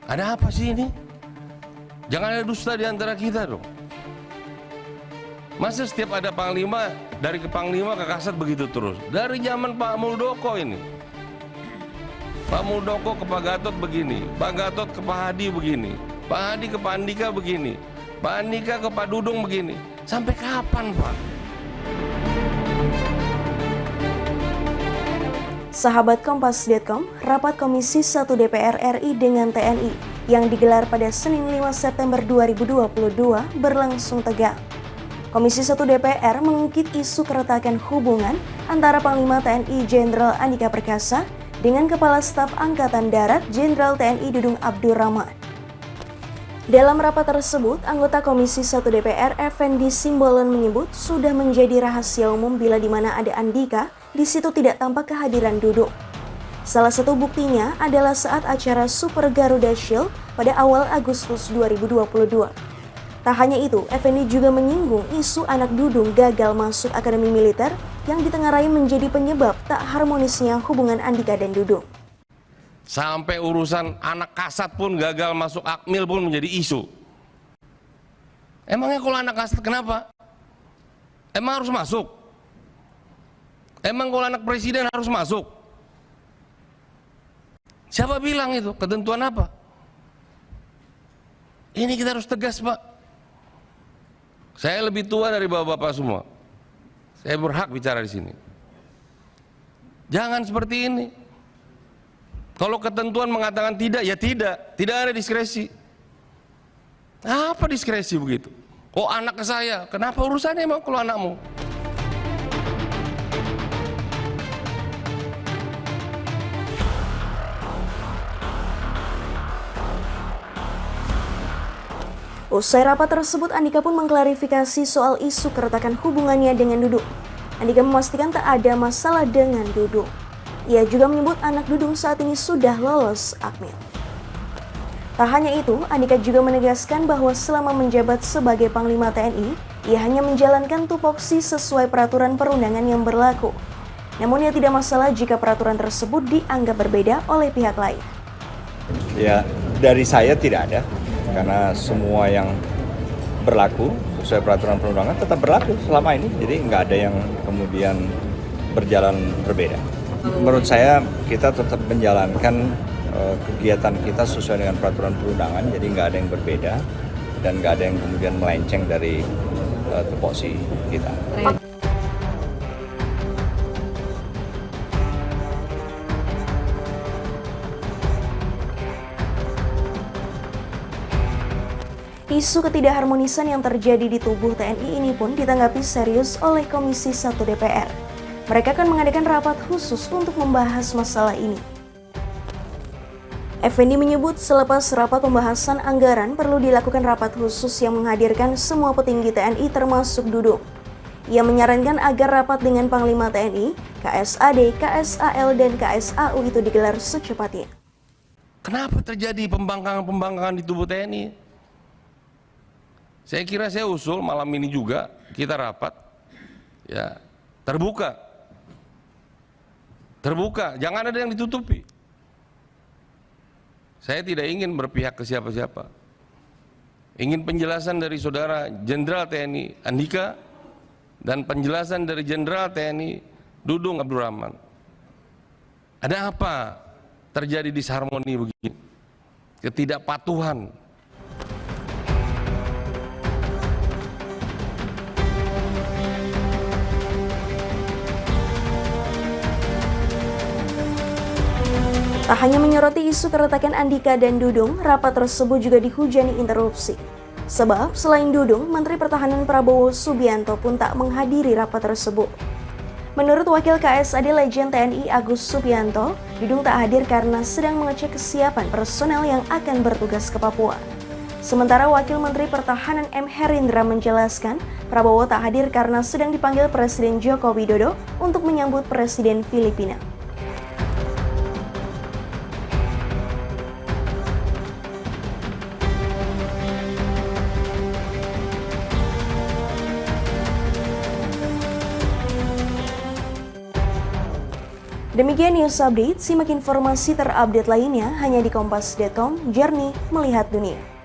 Ada apa sih ini? Jangan ada dusta di antara kita dong. Masa setiap ada panglima, dari ke panglima ke kasat begitu terus? Dari zaman Pak Muldoko ini. Pak Muldoko ke Pak Gatot begini, Pak Gatot ke Pak Hadi begini, Pak Hadi ke Pak Andika begini, Pak Andika ke Pak Dudung begini. Sampai kapan, Pak? Sahabat Kompas.com, rapat Komisi 1 DPR RI dengan TNI yang digelar pada Senin 5 September 2022 berlangsung tegang. Komisi 1 DPR mengungkit isu keretakan hubungan antara Panglima TNI Jenderal Andika Perkasa dengan Kepala Staf Angkatan Darat Jenderal TNI Dudung Abdurrahman. Dalam rapat tersebut, anggota Komisi 1 DPR Effendi Simbolon menyebut sudah menjadi rahasia umum bila di mana ada Andika, di situ tidak tampak kehadiran Dudung. Salah satu buktinya adalah saat acara Super Garuda Shield pada awal Agustus 2022. Tak hanya itu, Effendi juga menyinggung isu anak Dudung gagal masuk Akademi Militer yang ditengarai menjadi penyebab tak harmonisnya hubungan Andika dan Dudung. Sampai urusan anak kasat pun gagal masuk Akmil pun menjadi isu. Emangnya kalau anak kasat kenapa? Emang harus masuk? Emang kalau anak presiden harus masuk? Siapa bilang itu? Ketentuan apa? Ini kita harus tegas, Pak. Saya lebih tua dari bapak-bapak semua. Saya berhak bicara di sini. Jangan seperti ini. Kalau ketentuan mengatakan tidak, ya tidak. Tidak ada diskresi. Apa diskresi begitu? Oh, anak ke saya. Kenapa urusannya emang kalau anakmu? Usai rapat tersebut, Andika pun mengklarifikasi soal isu keretakan hubungannya dengan Dudung. Andika memastikan tak ada masalah dengan Dudung. Ia juga menyebut anak Dudung saat ini sudah lolos Akmil. Tak hanya itu, Andika juga menegaskan bahwa selama menjabat sebagai Panglima TNI, ia hanya menjalankan tupoksi sesuai peraturan perundangan yang berlaku. Namun ia tidak masalah jika peraturan tersebut dianggap berbeda oleh pihak lain. Ya, dari saya tidak ada. Karena semua yang berlaku sesuai peraturan perundangan tetap berlaku selama ini, jadi nggak ada yang kemudian berjalan berbeda. Menurut saya kita tetap menjalankan kegiatan kita sesuai dengan peraturan perundangan, jadi nggak ada yang berbeda dan nggak ada yang kemudian melenceng dari tupoksi kita. Isu ketidakharmonisan yang terjadi di tubuh TNI ini pun ditanggapi serius oleh Komisi 1 DPR. Mereka akan mengadakan rapat khusus untuk membahas masalah ini. Effendi menyebut selepas rapat pembahasan anggaran perlu dilakukan rapat khusus yang menghadirkan semua petinggi TNI termasuk Dudung. Ia menyarankan agar rapat dengan Panglima TNI, KSAD, KSAL, dan KSAU itu digelar secepatnya. Kenapa terjadi pembangkangan-pembangkangan di tubuh TNI? Saya kira saya usul malam ini juga kita rapat, ya terbuka, jangan ada yang ditutupi. Saya tidak ingin berpihak ke siapa-siapa. Ingin penjelasan dari saudara Jenderal TNI Andika dan penjelasan dari Jenderal TNI Dudung Abdurrahman. Ada apa terjadi disharmoni begini? Ketidakpatuhan. Tak hanya menyoroti isu keretakan Andika dan Dudung, rapat tersebut juga dihujani interupsi. Sebab selain Dudung, Menteri Pertahanan Prabowo Subianto pun tak menghadiri rapat tersebut. Menurut Wakil KSAD Legend TNI Agus Subianto, Dudung tak hadir karena sedang mengecek kesiapan personel yang akan bertugas ke Papua. Sementara Wakil Menteri Pertahanan M. Herindra menjelaskan, Prabowo tak hadir karena sedang dipanggil Presiden Joko Widodo untuk menyambut Presiden Filipina. Demikian news update, simak informasi terupdate lainnya hanya di kompas.com, Jernih Melihat Dunia.